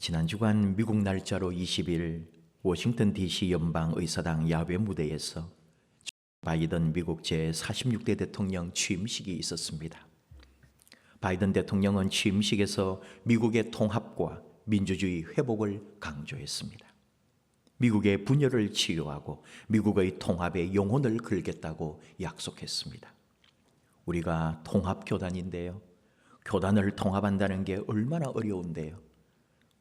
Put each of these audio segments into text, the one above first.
지난 주간 미국 날짜로 20일 워싱턴 DC 연방의사당 야외 무대에서 바이든 미국 제46대 대통령 취임식이 있었습니다. 바이든 대통령은 취임식에서 미국의 통합과 민주주의 회복을 강조했습니다. 미국의 분열을 치료하고 미국의 통합의 영혼을 걸겠다고 약속했습니다. 우리가 통합교단인데요. 교단을 통합한다는 게 얼마나 어려운데요.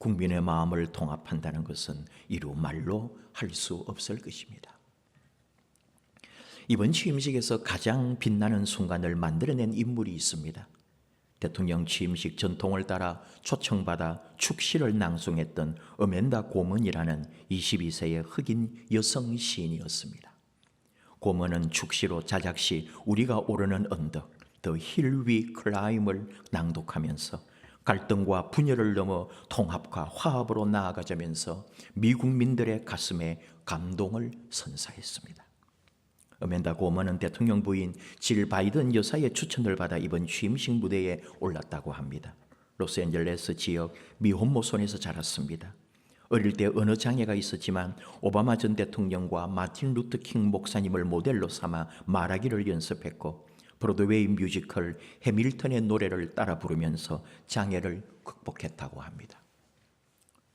국민의 마음을 통합한다는 것은 이루 말로 할 수 없을 것입니다. 이번 취임식에서 가장 빛나는 순간을 만들어낸 인물이 있습니다. 대통령 취임식 전통을 따라 초청받아 축시를 낭송했던 어멘다 고먼이라는 22세의 흑인 여성 시인이었습니다. 고먼은 축시로 자작시 우리가 오르는 언덕, The Hill We Climb을 낭독하면서 갈등과 분열을 넘어 통합과 화합으로 나아가자면서 미국민들의 가슴에 감동을 선사했습니다. 어멘다 고먼은 대통령 부인 질 바이든 여사의 추천을 받아 이번 취임식 무대에 올랐다고 합니다. 로스앤젤레스 지역 미혼모촌에서 자랐습니다. 어릴 때 언어 장애가 있었지만 오바마 전 대통령과 마틴 루터 킹 목사님을 모델로 삼아 말하기를 연습했고 브로드웨이 뮤지컬 해밀턴의 노래를 따라 부르면서 장애를 극복했다고 합니다.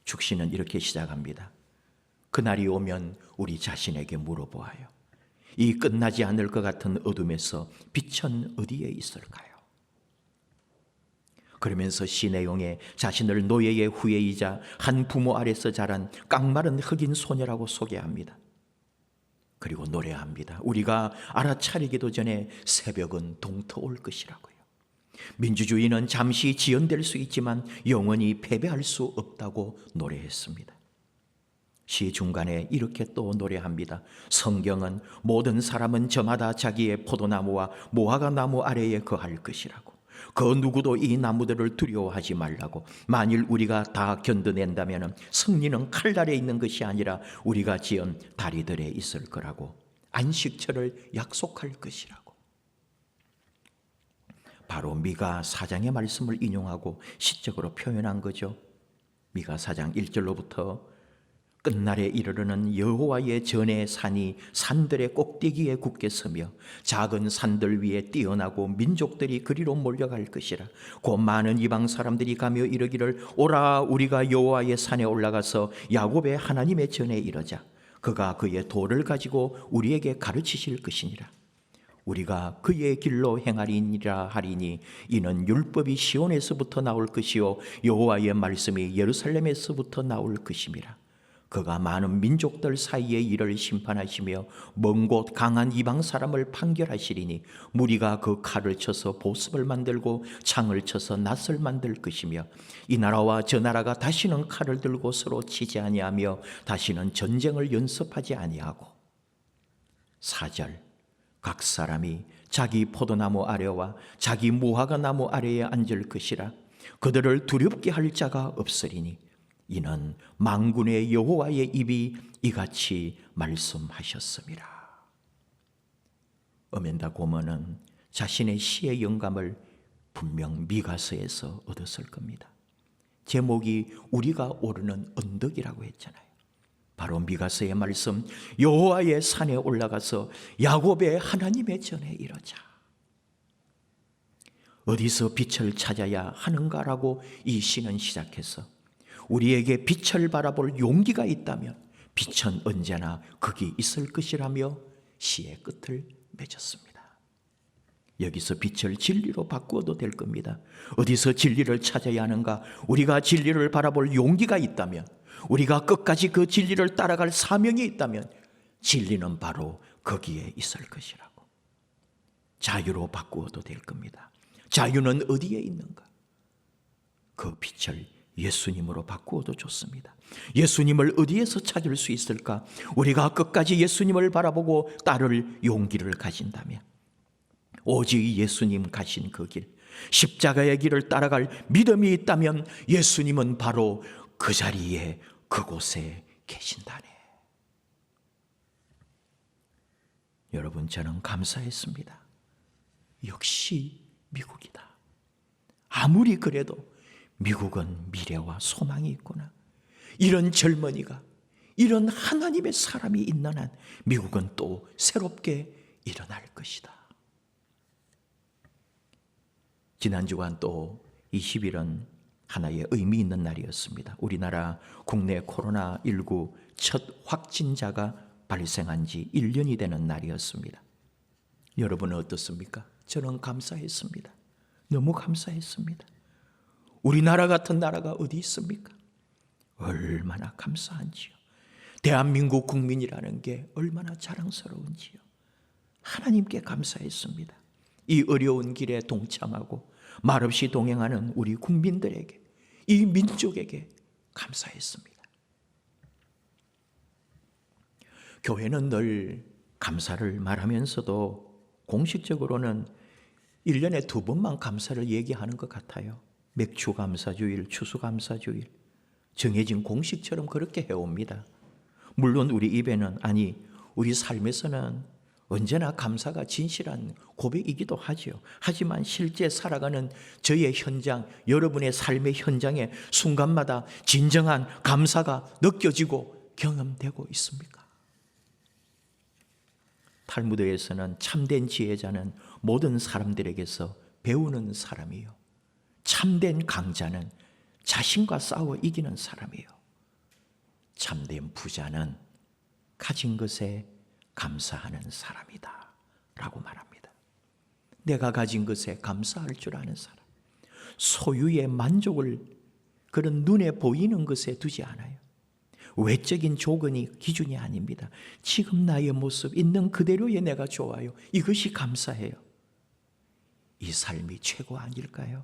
축시는 이렇게 시작합니다. 그날이 오면 우리 자신에게 물어보아요. 이 끝나지 않을 것 같은 어둠에서 빛은 어디에 있을까요? 그러면서 시 내용에 자신을 노예의 후예이자 한 부모 아래서 자란 깡마른 흑인 소녀라고 소개합니다. 그리고 노래합니다. 우리가 알아차리기도 전에 새벽은 동터올 것이라고요. 민주주의는 잠시 지연될 수 있지만 영원히 패배할 수 없다고 노래했습니다. 시 중간에 이렇게 또 노래합니다. 성경은 모든 사람은 저마다 자기의 포도나무와 무화과 나무 아래에 거할 것이라고. 그 누구도 이 나무들을 두려워하지 말라고. 만일 우리가 다 견뎌낸다면 승리는 칼날에 있는 것이 아니라 우리가 지은 다리들에 있을 거라고. 안식처를 약속할 것이라고. 바로 미가 4장의 말씀을 인용하고 시적으로 표현한 거죠. 미가 4장 1절로부터 끝날에 이르러는 여호와의 전의 산이 산들의 꼭대기에 굳게 서며 작은 산들 위에 뛰어나고 민족들이 그리로 몰려갈 것이라. 곧 많은 이방 사람들이 가며 이르기를 오라 우리가 여호와의 산에 올라가서 야곱의 하나님의 전에 이르자. 그가 그의 도를 가지고 우리에게 가르치실 것이니라. 우리가 그의 길로 행하리니라 하리니 이는 율법이 시온에서부터 나올 것이요 여호와의 말씀이 예루살렘에서부터 나올 것임이라. 그가 많은 민족들 사이의 일을 심판하시며 먼 곳 강한 이방 사람을 판결하시리니 무리가 그 칼을 쳐서 보습을 만들고 창을 쳐서 낫을 만들 것이며 이 나라와 저 나라가 다시는 칼을 들고 서로 치지 아니하며 다시는 전쟁을 연습하지 아니하고 4절 각 사람이 자기 포도나무 아래와 자기 무화과 나무 아래에 앉을 것이라. 그들을 두렵게 할 자가 없으리니 이는 만군의 여호와의 입이 이같이 말씀하셨습니다. 어멘다 고먼은 자신의 시의 영감을 분명 미가서에서 얻었을 겁니다. 제목이 우리가 오르는 언덕이라고 했잖아요. 바로 미가서의 말씀 여호와의 산에 올라가서 야곱의 하나님의 전에 이르자. 어디서 빛을 찾아야 하는가라고 이 시는 시작해서 우리에게 빛을 바라볼 용기가 있다면 빛은 언제나 거기 있을 것이라며 시의 끝을 맺었습니다. 여기서 빛을 진리로 바꾸어도 될 겁니다. 어디서 진리를 찾아야 하는가? 우리가 진리를 바라볼 용기가 있다면, 우리가 끝까지 그 진리를 따라갈 사명이 있다면 진리는 바로 거기에 있을 것이라고. 자유로 바꾸어도 될 겁니다. 자유는 어디에 있는가? 그 빛을 예수님으로 바꾸어도 좋습니다. 예수님을 어디에서 찾을 수 있을까? 우리가 끝까지 예수님을 바라보고 따를 용기를 가진다면 오직 예수님 가신 그 길, 십자가의 길을 따라갈 믿음이 있다면 예수님은 바로 그 자리에 그곳에 계신다네. 여러분, 저는 감사했습니다. 역시 미국이다. 아무리 그래도 미국은 미래와 소망이 있구나. 이런 젊은이가, 이런 하나님의 사람이 있는 한 미국은 또 새롭게 일어날 것이다. 지난 주간 또 20일은 하나의 의미 있는 날이었습니다. 우리나라 국내 코로나19 첫 확진자가 발생한 지 1년이 되는 날이었습니다. 여러분은 어떻습니까? 저는 감사했습니다. 너무 감사했습니다. 우리나라 같은 나라가 어디 있습니까? 얼마나 감사한지요. 대한민국 국민이라는 게 얼마나 자랑스러운지요. 하나님께 감사했습니다. 이 어려운 길에 동참하고 말없이 동행하는 우리 국민들에게, 이 민족에게 감사했습니다. 교회는 늘 감사를 말하면서도 공식적으로는 1년에 2번만 감사를 얘기하는 것 같아요. 맥주감사주일, 추수감사주일, 정해진 공식처럼 그렇게 해옵니다. 물론 우리 입에는, 아니 우리 삶에서는 언제나 감사가 진실한 고백이기도 하죠. 하지만 실제 살아가는 저의 현장, 여러분의 삶의 현장에 순간마다 진정한 감사가 느껴지고 경험되고 있습니까? 탈무드에서는 참된 지혜자는 모든 사람들에게서 배우는 사람이요, 참된 강자는 자신과 싸워 이기는 사람이요, 참된 부자는 가진 것에 감사하는 사람이다 라고 말합니다. 내가 가진 것에 감사할 줄 아는 사람, 소유의 만족을 그런 눈에 보이는 것에 두지 않아요. 외적인 조건이 기준이 아닙니다. 지금 나의 모습 있는 그대로의 내가 좋아요. 이것이 감사해요. 이 삶이 최고 아닐까요?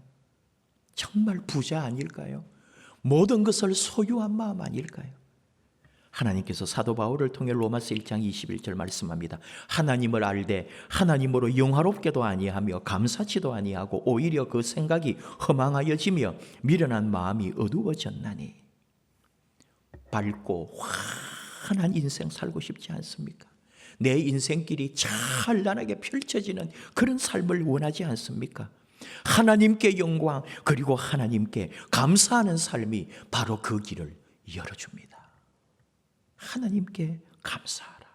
정말 부자 아닐까요? 모든 것을 소유한 마음 아닐까요? 하나님께서 사도 바울을 통해 로마서 1장 21절 말씀합니다. 하나님을 알되 하나님으로 영화롭게도 아니하며 감사치도 아니하고 오히려 그 생각이 허망하여지며 미련한 마음이 어두워졌나니. 밝고 환한 인생 살고 싶지 않습니까? 내 인생길이 찬란하게 펼쳐지는 그런 삶을 원하지 않습니까? 하나님께 영광, 그리고 하나님께 감사하는 삶이 바로 그 길을 열어줍니다. 하나님께 감사하라.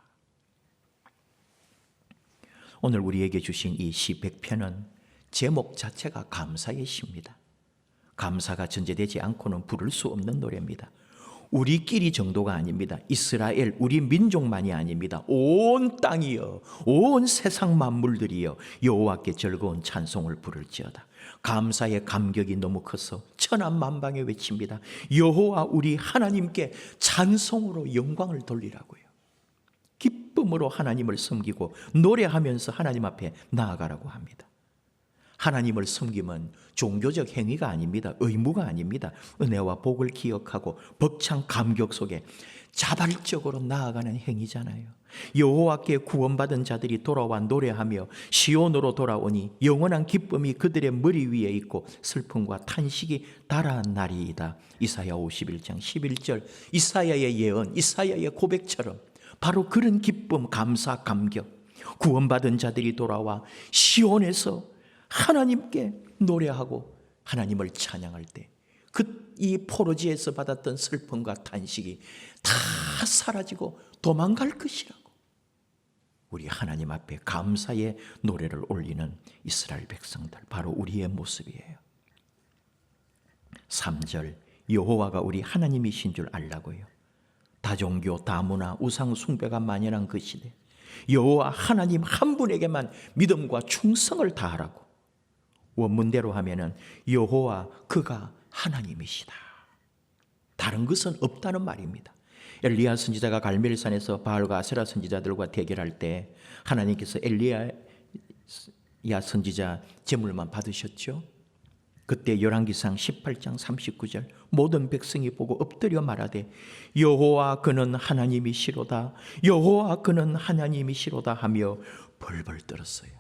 오늘 우리에게 주신 이 시 100편은 제목 자체가 감사의 시입니다. 감사가 전제되지 않고는 부를 수 없는 노래입니다. 우리끼리 정도가 아닙니다. 이스라엘, 우리 민족만이 아닙니다. 온 땅이여, 온 세상 만물들이여 여호와께 즐거운 찬송을 부를지어다. 감사의 감격이 너무 커서 천한만방에 외칩니다. 여호와 우리 하나님께 찬송으로 영광을 돌리라고요. 기쁨으로 하나님을 섬기고 노래하면서 하나님 앞에 나아가라고 합니다. 하나님을 섬김은 종교적 행위가 아닙니다. 의무가 아닙니다. 은혜와 복을 기억하고 벅찬 감격 속에 자발적으로 나아가는 행위잖아요. 여호와께 구원받은 자들이 돌아와 노래하며 시온으로 돌아오니 영원한 기쁨이 그들의 머리 위에 있고 슬픔과 탄식이 달아나리이다. 이사야 51장 11절, 이사야의 예언, 이사야의 고백처럼 바로 그런 기쁨, 감사, 감격, 구원받은 자들이 돌아와 시온에서 하나님께 노래하고 하나님을 찬양할 때 이 포로지에서 받았던 슬픔과 탄식이 다 사라지고 도망갈 것이라고 우리 하나님 앞에 감사의 노래를 올리는 이스라엘 백성들, 바로 우리의 모습이에요. 3절, 여호와가 우리 하나님이신 줄 알라고요. 다종교, 다문화, 우상 숭배가 만연한 그 시대, 여호와 하나님 한 분에게만 믿음과 충성을 다하라고. 원문대로 하면은 여호와 그가 하나님이시다. 다른 것은 없다는 말입니다. 엘리야 선지자가 갈멜산에서 바알과 아세라 선지자들과 대결할 때 하나님께서 엘리야 선지자 제물만 받으셨죠. 그때 열왕기상 18장 39절, 모든 백성이 보고 엎드려 말하되 여호와 그는 하나님이시로다, 여호와 그는 하나님이시로다 하며 벌벌 떨었어요.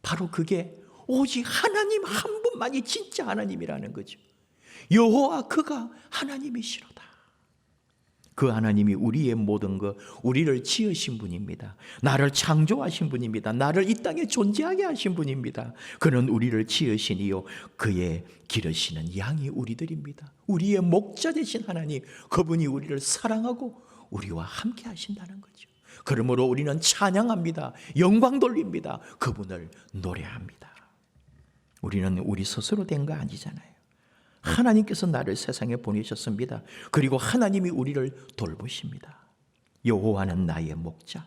바로 그게 오직 하나님 한 분만이 진짜 하나님이라는 거죠. 여호와 그가 하나님이시로다. 그 하나님이 우리의 모든 것, 우리를 지으신 분입니다. 나를 창조하신 분입니다. 나를 이 땅에 존재하게 하신 분입니다. 그는 우리를 지으시니요 그의 기르시는 양이 우리들입니다. 우리의 목자 되신 하나님, 그분이 우리를 사랑하고 우리와 함께 하신다는 거죠. 그러므로 우리는 찬양합니다. 영광 돌립니다. 그분을 노래합니다. 우리는 우리 스스로 된 거 아니잖아요. 하나님께서 나를 세상에 보내셨습니다. 그리고 하나님이 우리를 돌보십니다. 여호와는 나의 목자.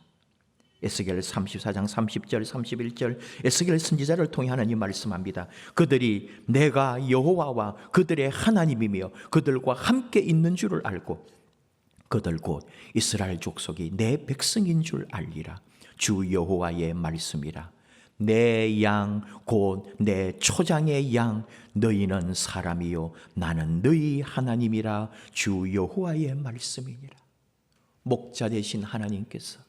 에스겔 34장 30절 31절 에스겔 선지자를 통해 하나님 말씀합니다. 그들이 내가 여호와와 그들의 하나님이며 그들과 함께 있는 줄을 알고 그들 곧 이스라엘 족속이 내 백성인 줄 알리라. 주 여호와의 말씀이라. 내 양 곧 내 초장의 양 너희는 사람이요 나는 너희 하나님이라. 주 여호와의 말씀이니라. 목자 되신 하나님께서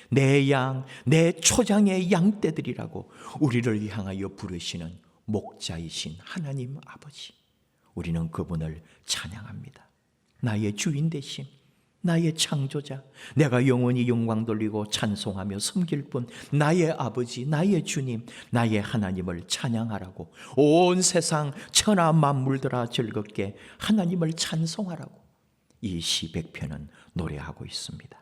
내 양 내 초장의 양떼들이라고 우리를 향하여 부르시는 목자이신 하나님 아버지, 우리는 그분을 찬양합니다. 나의 주인 되심, 나의 창조자, 내가 영원히 영광 돌리고 찬송하며 섬길 뿐 나의 아버지, 나의 주님, 나의 하나님을 찬양하라고, 온 세상 천하 만물들아 즐겁게 하나님을 찬송하라고 이 시 100편은 노래하고 있습니다.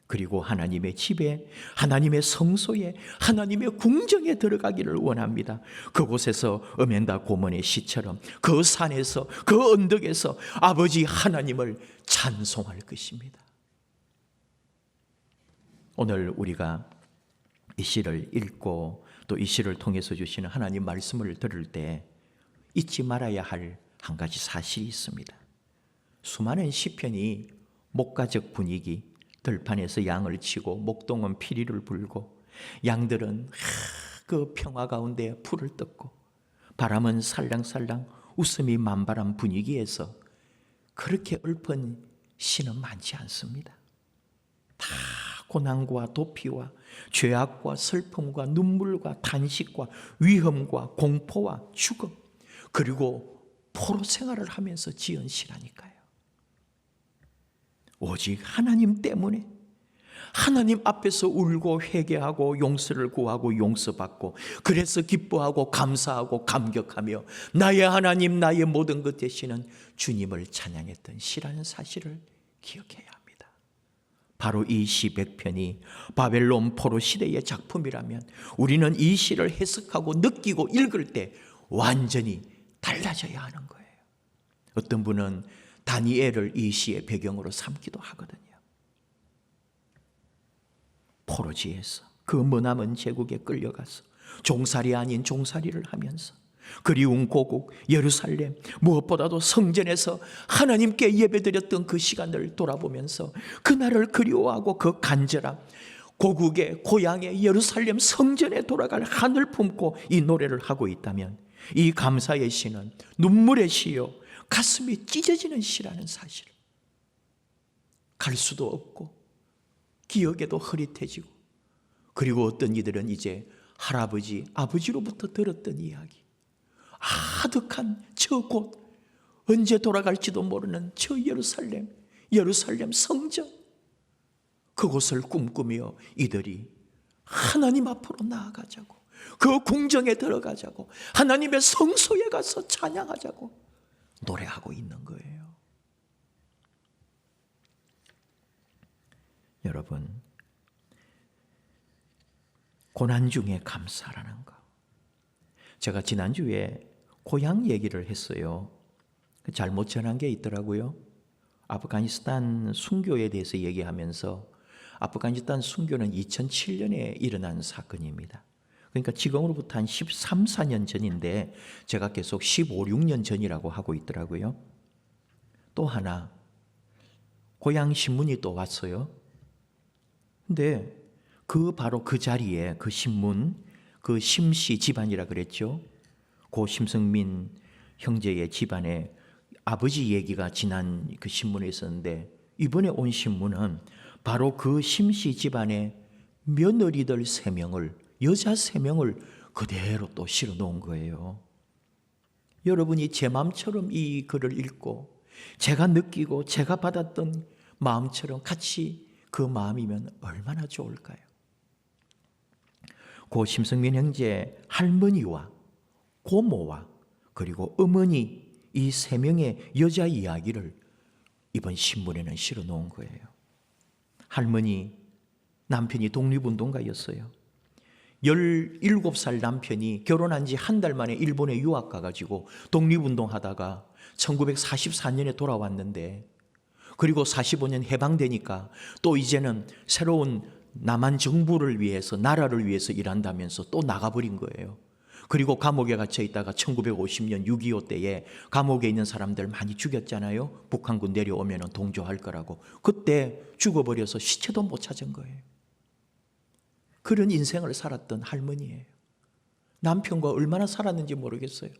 그리고 하나님의 집에, 하나님의 성소에, 하나님의 궁정에 들어가기를 원합니다. 그곳에서 어멘다 고문의 시처럼 그 산에서, 그 언덕에서 아버지 하나님을 찬송할 것입니다. 오늘 우리가 이 시를 읽고 또 이 시를 통해서 주시는 하나님 말씀을 들을 때 잊지 말아야 할 한 가지 사실이 있습니다. 수많은 시편이 목가적 분위기, 들판에서 양을 치고 목동은 피리를 불고 양들은 그 평화 가운데 풀을 뜯고 바람은 살랑살랑 웃음이 만발한 분위기에서 그렇게 읊은 시는 많지 않습니다. 다 고난과 도피와 죄악과 슬픔과 눈물과 탄식과 위험과 공포와 죽음, 그리고 포로 생활을 하면서 지은 시라니까요. 오직 하나님 때문에, 하나님 앞에서 울고 회개하고 용서를 구하고 용서받고, 그래서 기뻐하고 감사하고 감격하며 나의 하나님, 나의 모든 것 되시는 주님을 찬양했던 시라는 사실을 기억해야 합니다. 바로 이 시 100편이 바벨론 포로 시대의 작품이라면 우리는 이 시를 해석하고 느끼고 읽을 때 완전히 달라져야 하는 거예요. 어떤 분은 다니엘을 이 시의 배경으로 삼기도 하거든요. 포로지에서 그 머나먼 제국에 끌려가서 종살이 아닌 종살이를 하면서 그리운 고국 예루살렘, 무엇보다도 성전에서 하나님께 예배드렸던 그 시간을 돌아보면서 그날을 그리워하고 그 간절함, 고국의 고향의 예루살렘 성전에 돌아갈 한을 품고 이 노래를 하고 있다면 이 감사의 시는 눈물의 시요 가슴이 찢어지는 시라는 사실을, 갈 수도 없고 기억에도 흐릿해지고, 그리고 어떤 이들은 이제 할아버지, 아버지로부터 들었던 이야기, 아득한 저 곳, 언제 돌아갈지도 모르는 저 예루살렘, 예루살렘 성전, 그곳을 꿈꾸며 이들이 하나님 앞으로 나아가자고, 그 궁정에 들어가자고, 하나님의 성소에 가서 찬양하자고 노래하고 있는 거예요. 여러분, 고난 중에 감사라는 거. 제가 지난주에 고향 얘기를 했어요. 잘못 전한 게 있더라고요. 아프가니스탄 순교에 대해서 얘기하면서, 아프가니스탄 순교는 2007년에 일어난 사건입니다. 그러니까 지금으로부터 한 13, 14년 전인데 제가 계속 15, 16년 전이라고 하고 있더라고요. 또 하나, 고향 신문이 또 왔어요. 근데 바로 그 자리에 그 신문, 그 심씨 집안이라 그랬죠. 고 심성민 형제의 집안에 아버지 얘기가 지난 그 신문에 있었는데, 이번에 온 신문은 바로 그 심씨 집안의 며느리들 3명을, 여자 3명을 그대로 또 실어 놓은 거예요. 여러분이 제 마음처럼 이 글을 읽고 제가 느끼고 제가 받았던 마음처럼 같이 그 마음이면 얼마나 좋을까요? 고 심승민 형제 할머니와 고모와 그리고 어머니 이 세 명의 여자 이야기를 이번 신문에는 실어 놓은 거예요. 할머니, 남편이 독립운동가였어요. 17살 남편이 결혼한 지 한 달 만에 일본에 유학 가가지고 독립운동하다가 1944년에 돌아왔는데, 그리고 45년 해방되니까 또 이제는 새로운 남한 정부를 위해서, 나라를 위해서 일한다면서 또 나가버린 거예요. 그리고 감옥에 갇혀 있다가 1950년 6.25 때에 감옥에 있는 사람들 많이 죽였잖아요. 북한군 내려오면 동조할 거라고. 그때 죽어버려서 시체도 못 찾은 거예요. 그런 인생을 살았던 할머니예요. 남편과 얼마나 살았는지 모르겠어요.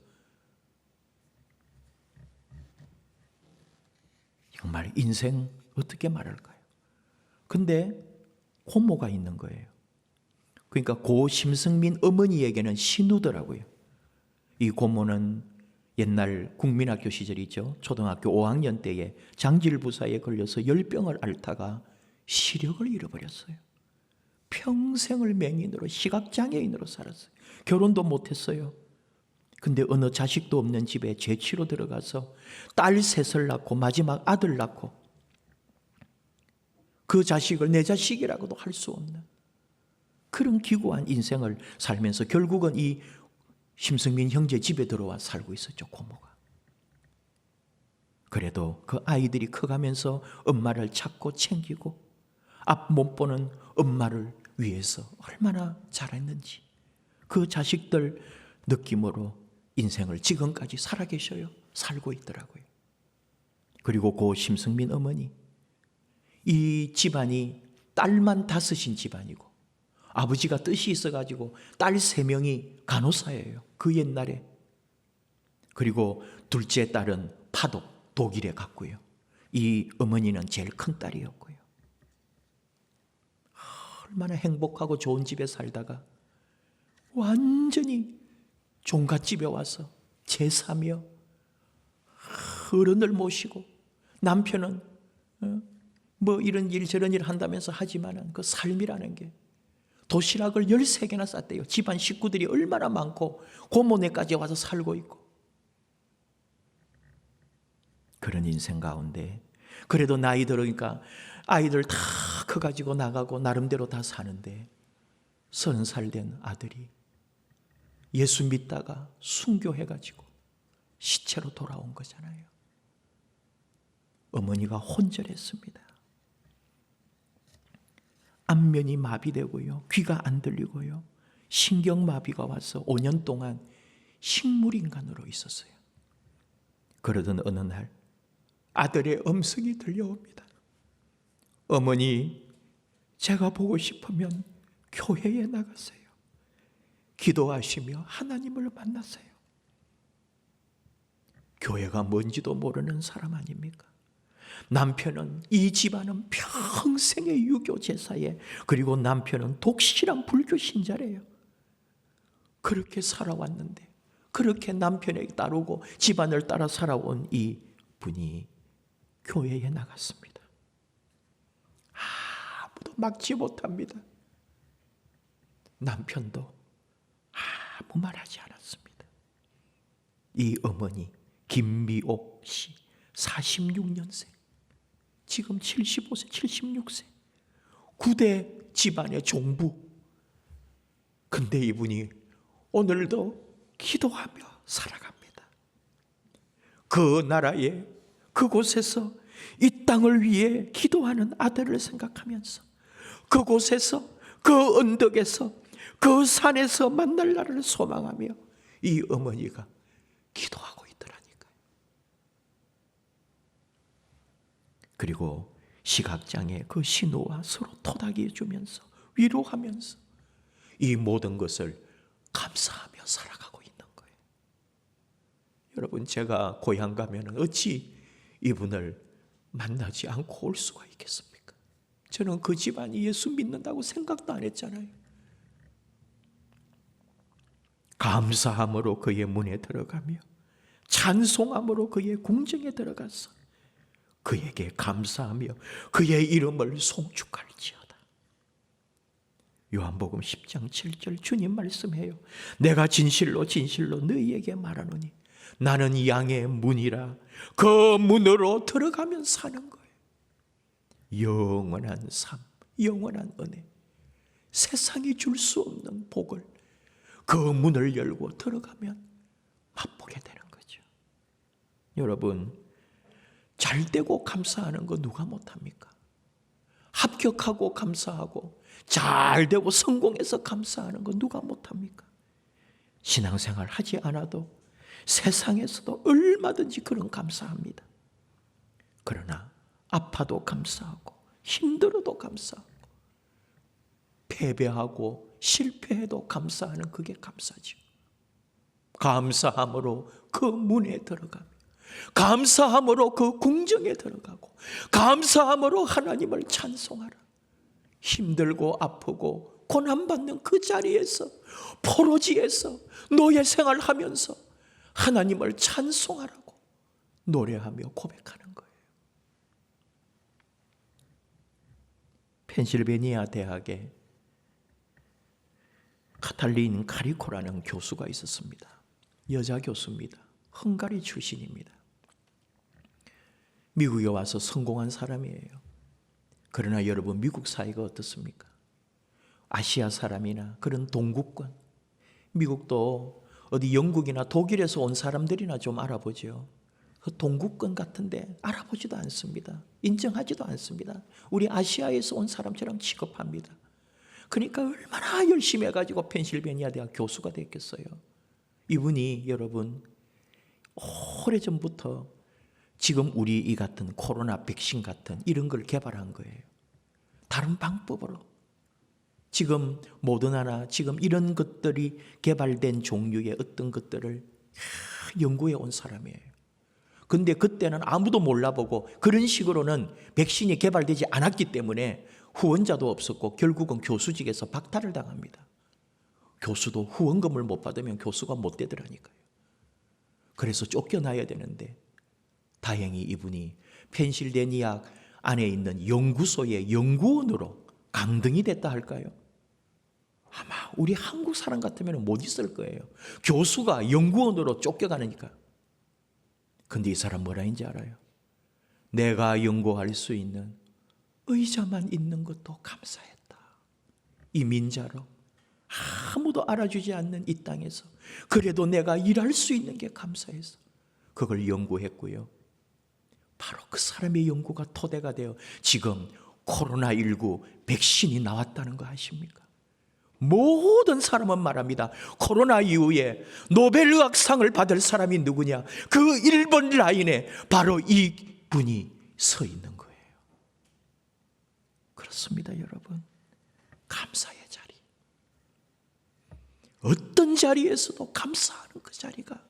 정말 인생 어떻게 말할까요? 근데 고모가 있는 거예요. 그러니까 고 심승민 어머니에게는 신우더라고요. 이 고모는 옛날 국민학교 시절이죠. 초등학교 5학년 때에 장질부사에 걸려서 열병을 앓다가 시력을 잃어버렸어요. 평생을 맹인으로, 시각장애인으로 살았어요. 결혼도 못했어요. 근데 어느 자식도 없는 집에 재취로 들어가서 딸 셋을 낳고 마지막 아들 낳고, 그 자식을 내 자식이라고도 할 수 없는 그런 기구한 인생을 살면서 결국은 이 심승민 형제 집에 들어와 살고 있었죠, 고모가. 그래도 그 아이들이 커가면서 엄마를 찾고 챙기고 앞 못 보는 엄마를 위해서 얼마나 잘했는지 그 자식들 느낌으로 인생을 지금까지 살아 계셔요. 살고 있더라고요. 그리고 고 심승민 어머니, 이 집안이 딸만 5인 집안이고 아버지가 뜻이 있어가지고 딸 3명이 간호사예요. 그 옛날에. 그리고 둘째 딸은 파독, 독일에 갔고요. 이 어머니는 제일 큰 딸이었고요. 얼마나 행복하고 좋은 집에 살다가 완전히 종갓집에 와서 제사며 어른을 모시고, 남편은 뭐 이런 일 저런 일 한다면서 하지만은 그 삶이라는 게, 도시락을 13개나 쌌대요. 집안 식구들이 얼마나 많고 고모네까지 와서 살고 있고. 그런 인생 가운데 그래도 나이 들으니까 아이들 다 커가지고 나가고 나름대로 다 사는데 30살 된 아들이 예수 믿다가 순교해가지고 시체로 돌아온 거잖아요. 어머니가 혼절했습니다. 안면이 마비되고요, 귀가 안 들리고요, 신경마비가 와서 5년 동안 식물인간으로 있었어요. 그러던 어느 날 아들의 음성이 들려옵니다. 어머니, 제가 보고 싶으면 교회에 나가세요. 기도하시며 하나님을 만나세요. 교회가 뭔지도 모르는 사람 아닙니까? 남편은, 이 집안은 평생의 유교 제사에, 그리고 남편은 독실한 불교 신자래요. 그렇게 살아왔는데, 그렇게 남편에게 따르고 집안을 따라 살아온 이 분이 교회에 나갔습니다. 아무도 막지 못합니다. 남편도 아무 말하지 않았습니다. 이 어머니 김미옥 씨 46년생, 지금 75세, 76세, 9대 집안의 종부. 근데 이분이 오늘도 기도하며 살아갑니다. 그 나라에, 그곳에서 이 땅을 위해 기도하는 아들을 생각하면서, 그곳에서, 그 언덕에서, 그 산에서 만날 날을 소망하며 이 어머니가 기도하고 있더라니까요. 그리고 시각장애 그 신우와 서로 토닥여 주면서 위로하면서 이 모든 것을 감사하며 살아가고 있는 거예요. 여러분, 제가 고향 가면 어찌 이분을 만나지 않고 올 수가 있겠습니까? 저는 그 집안이 예수 믿는다고 생각도 안 했잖아요. 감사함으로 그의 문에 들어가며 찬송함으로 그의 궁정에 들어가서 그에게 감사하며 그의 이름을 송축할지어다. 요한복음 10장 7절 주님 말씀해요. 내가 진실로 진실로 너희에게 말하노니 나는 양의 문이라. 그 문으로 들어가면 사는 거예요. 영원한 삶, 영원한 은혜, 세상이 줄 수 없는 복을 그 문을 열고 들어가면 맛보게 되는 거죠. 여러분, 잘 되고 감사하는 거 누가 못합니까? 합격하고 감사하고 잘 되고 성공해서 감사하는 거 누가 못합니까? 신앙생활 하지 않아도 세상에서도 얼마든지 그런 감사합니다. 그러나 아파도 감사하고 힘들어도 감사하고 패배하고 실패해도 감사하는 그게 감사죠. 감사함으로 그 문에 들어가며 감사함으로 그 궁정에 들어가고 감사함으로 하나님을 찬송하라. 힘들고 아프고 고난받는 그 자리에서 포로지에서 노예 생활하면서 하나님을 찬송하라고 노래하며 고백하는 거예요. 펜실베니아 대학에 카탈린 카리코라는 교수가 있었습니다. 여자 교수입니다. 헝가리 출신입니다. 미국에 와서 성공한 사람이에요. 그러나 여러분, 미국 사회가 어떻습니까? 아시아 사람이나 그런 동구권, 미국도 어디 영국이나 독일에서 온 사람들이나 좀 알아보죠. 그 동구권 같은데 알아보지도 않습니다. 인정하지도 않습니다. 우리 아시아에서 온 사람처럼 취급합니다. 그러니까 얼마나 열심히 해가지고 펜실베니아 대학 교수가 됐겠어요. 이분이 여러분 오래전부터 지금 우리 이 같은 코로나 백신 같은 이런 걸 개발한 거예요. 다른 방법으로. 지금 모더나나 지금 이런 것들이 개발된 종류의 어떤 것들을 연구해 온 사람이에요. 근데 그때는 아무도 몰라보고 그런 식으로는 백신이 개발되지 않았기 때문에 후원자도 없었고 결국은 교수직에서 박탈을 당합니다. 교수도 후원금을 못 받으면 교수가 못 되더라니까요. 그래서 쫓겨나야 되는데 다행히 이분이 펜실베니아 안에 있는 연구소의 연구원으로 강등이 됐다 할까요? 아마 우리 한국 사람 같으면 못 있을 거예요. 교수가 연구원으로 쫓겨가니까. 근데 이 사람 뭐라 했는지 알아요? 내가 연구할 수 있는 의자만 있는 것도 감사했다. 이 민자로 아무도 알아주지 않는 이 땅에서 그래도 내가 일할 수 있는 게 감사해서 그걸 연구했고요. 바로 그 사람의 연구가 토대가 되어 지금 코로나19 백신이 나왔다는 거 아십니까? 모든 사람은 말합니다. 코로나 이후에 노벨의학상을 받을 사람이 누구냐? 그 1번 라인에 바로 이 분이 서 있는 거예요. 그렇습니다, 여러분. 감사의 자리. 어떤 자리에서도 감사하는 그 자리가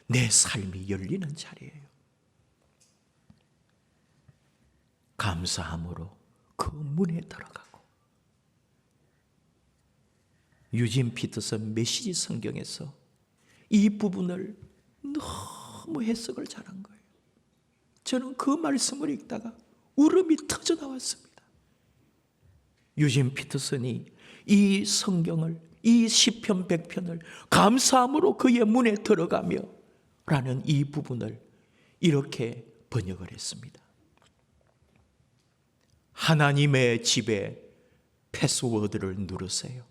내 삶이 열리는 자리예요. 감사함으로 그 문에 들어가고. 유진 피터슨 메시지 성경에서 이 부분을 너무 해석을 잘한 거예요. 저는 그 말씀을 읽다가 울음이 터져 나왔습니다. 유진 피터슨이 이 성경을, 이 시편 100편을 감사함으로 그의 문에 들어가며 라는 이 부분을 이렇게 번역을 했습니다. 하나님의 집에 패스워드를 누르세요.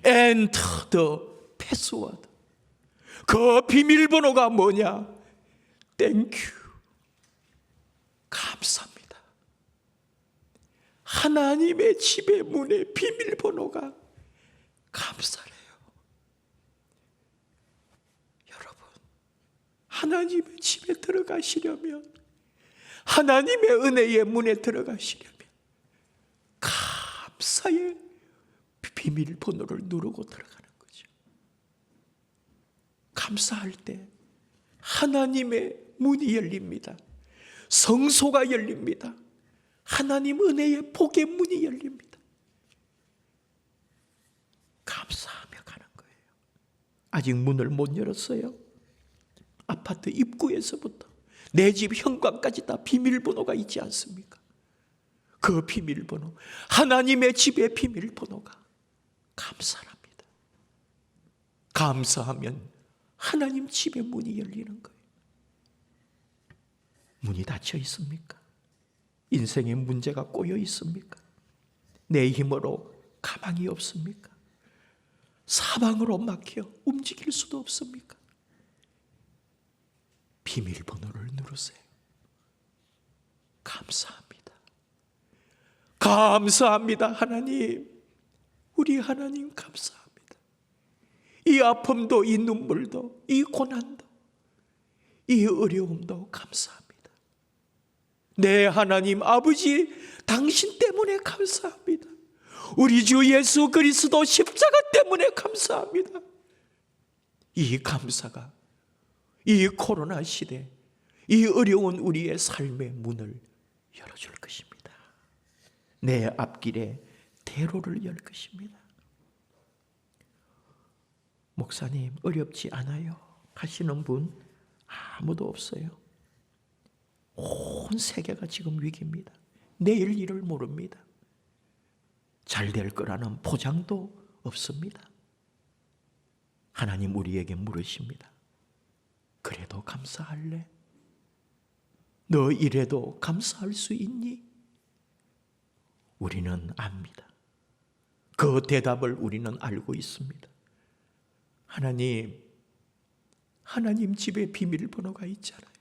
Enter the password. 그 비밀번호가 뭐냐? Thank you. 감사합니다. 하나님의 집의 문의 비밀번호가 감사래요. 여러분, 하나님의 집에 들어가시려면, 하나님의 은혜의 문에 들어가시려면 감사의 비밀번호를 누르고 들어가는 거죠. 감사할 때 하나님의 문이 열립니다. 성소가 열립니다. 하나님 은혜의 복의 문이 열립니다. 감사하며 가는 거예요. 아직 문을 못 열었어요. 아파트 입구에서부터 내 집 현관까지 다 비밀번호가 있지 않습니까? 그 비밀번호, 하나님의 집의 비밀번호가 감사합니다. 감사하면 하나님 집의 문이 열리는 거예요. 문이 닫혀 있습니까? 인생의 문제가 꼬여 있습니까? 내 힘으로 가망이 없습니까? 사방으로 막혀 움직일 수도 없습니까? 비밀번호를 누르세요. 감사합니다. 감사합니다. 하나님, 우리 하나님 감사합니다. 이 아픔도, 이 눈물도, 이 고난도, 이 어려움도 감사합니다. 내 하나님 아버지, 당신 때문에 감사합니다. 우리 주 예수 그리스도 십자가 때문에 감사합니다. 이 감사가 이 코로나 시대, 이 어려운 우리의 삶의 문을 열어줄 것입니다. 내 앞길에 대로를 열 것입니다. 목사님, 어렵지 않아요 하시는 분 아무도 없어요. 온 세계가 지금 위기입니다. 내일 일을 모릅니다. 잘 될 거라는 보장도 없습니다. 하나님 우리에게 물으십니다. 그래도 감사할래? 너 이래도 감사할 수 있니? 우리는 압니다. 그 대답을 우리는 알고 있습니다. 하나님 집에 비밀번호가 있잖아요.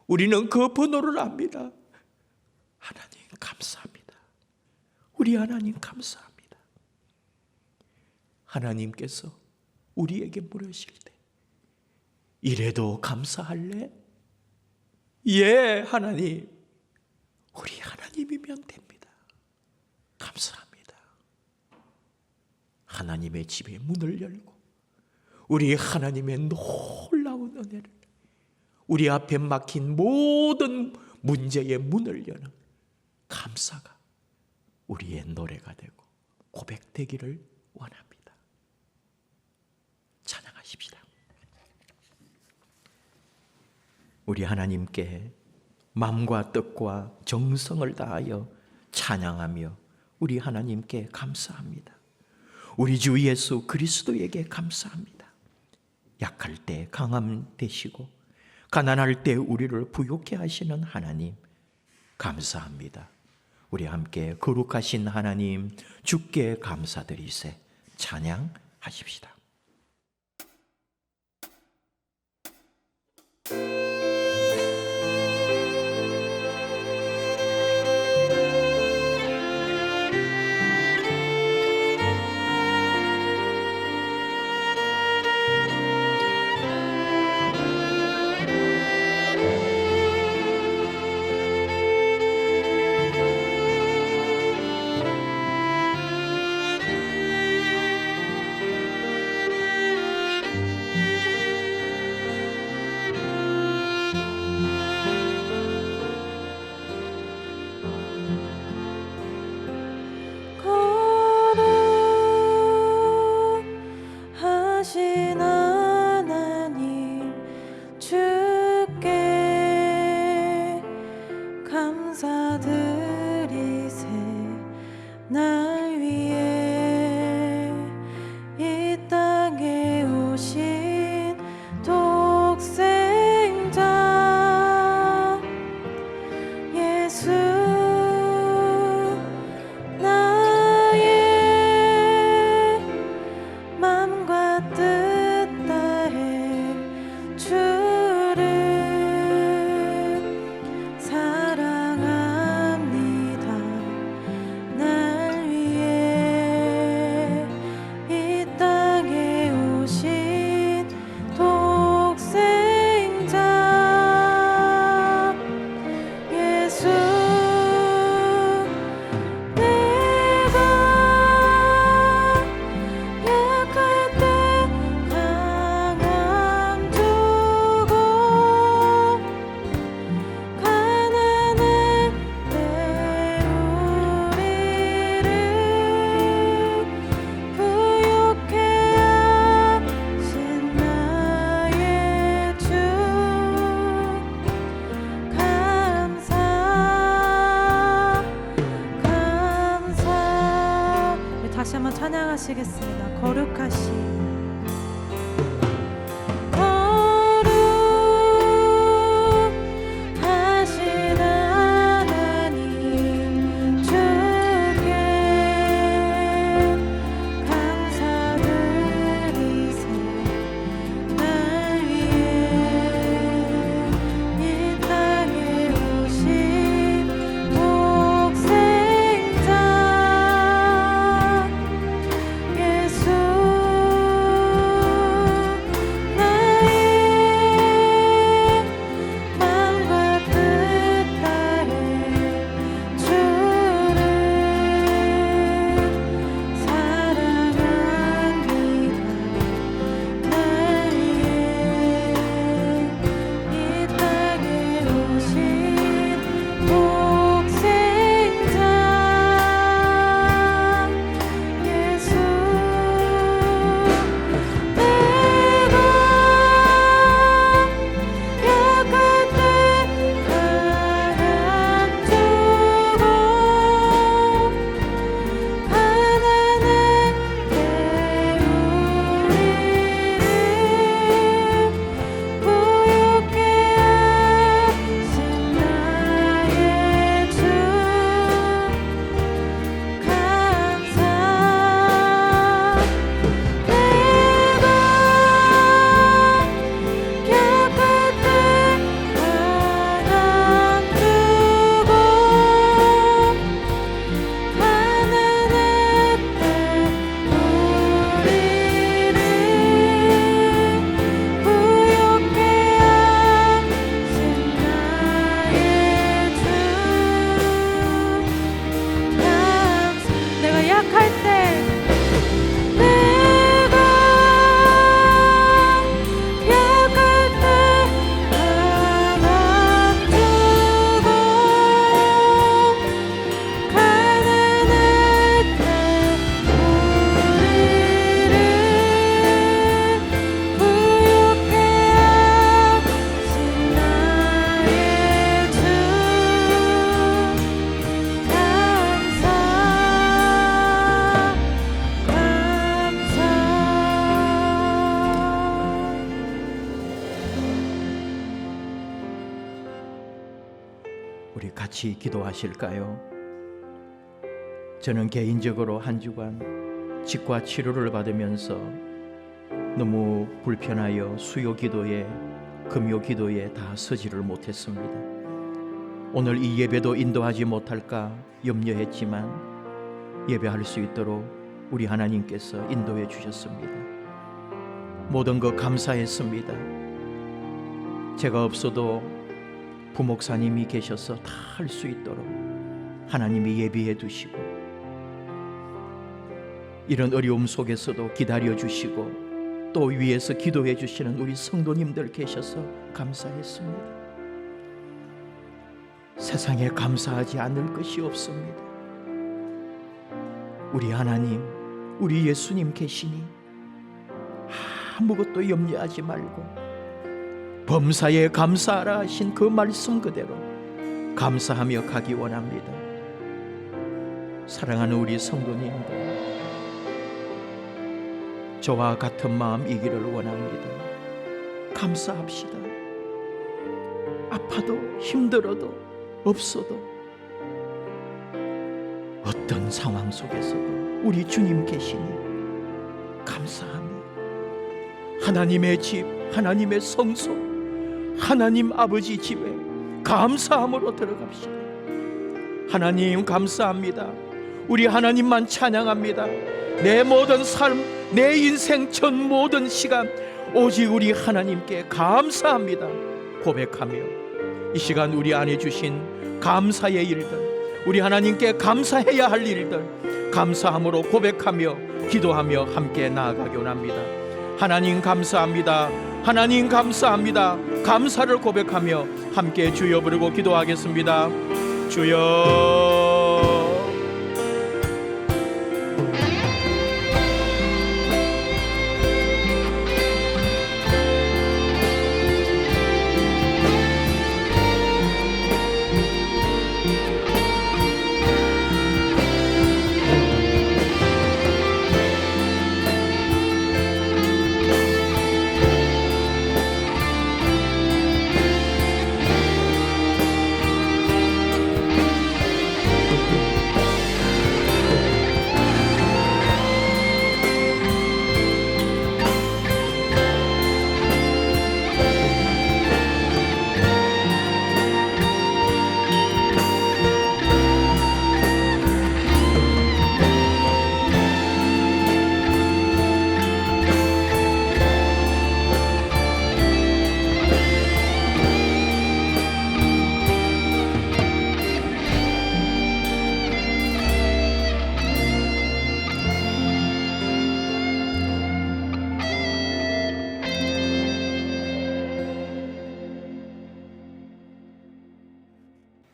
우리는 그 번호를 압니다. 하나님 감사합니다. 우리 하나님 감사합니다. 하나님께서 우리에게 물으실 때 이래도 감사할래? 예, 하나님. 우리 하나님이면 됩니다. 감사합니다. 하나님의 집에 문을 열고 우리 하나님의 놀라운 은혜를, 우리 앞에 막힌 모든 문제의 문을 여는 감사가 우리의 노래가 되고 고백되기를 원합니다. 찬양하십시다. 우리 하나님께 마음과 뜻과 정성을 다하여 찬양하며 우리 하나님께 감사합니다. 우리 주 예수 그리스도에게 감사합니다. 약할 때 강함 되시고 가난할 때 우리를 부욕해 하시는 하나님 감사합니다. 우리 함께 거룩하신 하나님 주께 감사드리세 찬양하십시다. 기도하시겠습니다. 거룩하신 우리 같이 기도하실까요? 저는 개인적으로 한 주간 치과 치료를 받으면서 너무 불편하여 수요 기도에 금요 기도에 다 서지를 못했습니다. 오늘 이 예배도 인도하지 못할까 염려했지만 예배할 수 있도록 우리 하나님께서 인도해 주셨습니다. 모든 것 감사했습니다. 제가 없어도 부목사님이 계셔서 다 할 수 있도록 하나님이 예비해 두시고 이런 어려움 속에서도 기다려 주시고 또 위에서 기도해 주시는 우리 성도님들 계셔서 감사했습니다. 세상에 감사하지 않을 것이 없습니다. 우리 하나님, 우리 예수님 계시니 아무것도 염려하지 말고 범사에 감사하라 하신 그 말씀 그대로 감사하며 가기 원합니다. 사랑하는 우리 성도님들, 저와 같은 마음이기를 원합니다. 감사합시다. 아파도 힘들어도 없어도 어떤 상황 속에서도 우리 주님 계시니 감사하며 하나님의 집, 하나님의 성소, 하나님 아버지 집에 감사함으로 들어갑시다. 하나님 감사합니다. 우리 하나님만 찬양합니다. 내 모든 삶, 내 인생 전 모든 시간 오직 우리 하나님께 감사합니다 고백하며 이 시간 우리 안에 주신 감사의 일들, 우리 하나님께 감사해야 할 일들 감사함으로 고백하며 기도하며 함께 나아가기 원합니다. 하나님 감사합니다. 하나님 감사합니다. 감사를 고백하며 함께 주여 부르고 기도하겠습니다. 주여.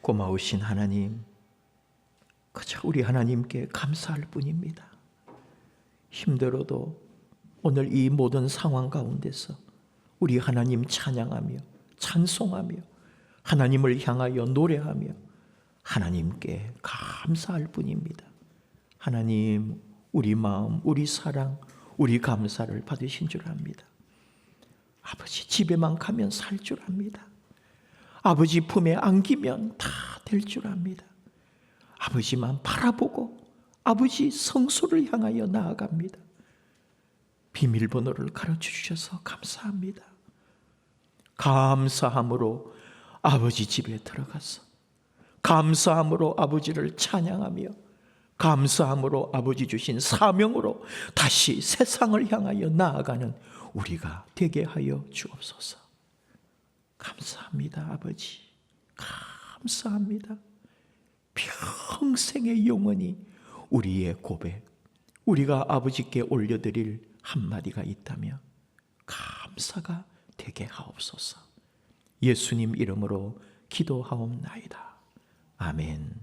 고마우신 하나님, 그저 우리 하나님께 감사할 뿐입니다. 힘들어도 오늘 이 모든 상황 가운데서 우리 하나님 찬양하며 찬송하며 하나님을 향하여 노래하며 하나님께 감사할 뿐입니다. 하나님, 우리 마음, 우리 사랑, 우리 감사를 받으신 줄 압니다. 아버지 집에만 가면 살 줄 압니다. 아버지 품에 안기면 다 될 줄 압니다. 아버지만 바라보고 아버지 성소를 향하여 나아갑니다. 비밀번호를 가르쳐 주셔서 감사합니다. 감사함으로 아버지 집에 들어가서 감사함으로 아버지를 찬양하며 감사함으로 아버지 주신 사명으로 다시 세상을 향하여 나아가는 우리가 되게 하여 주옵소서. 감사합니다. 아버지 감사합니다. 평생의 영원히 우리의 고백, 우리가 아버지께 올려드릴 한마디가 있다면 감사가 되게 하옵소서. 예수님 이름으로 기도하옵나이다. 아멘.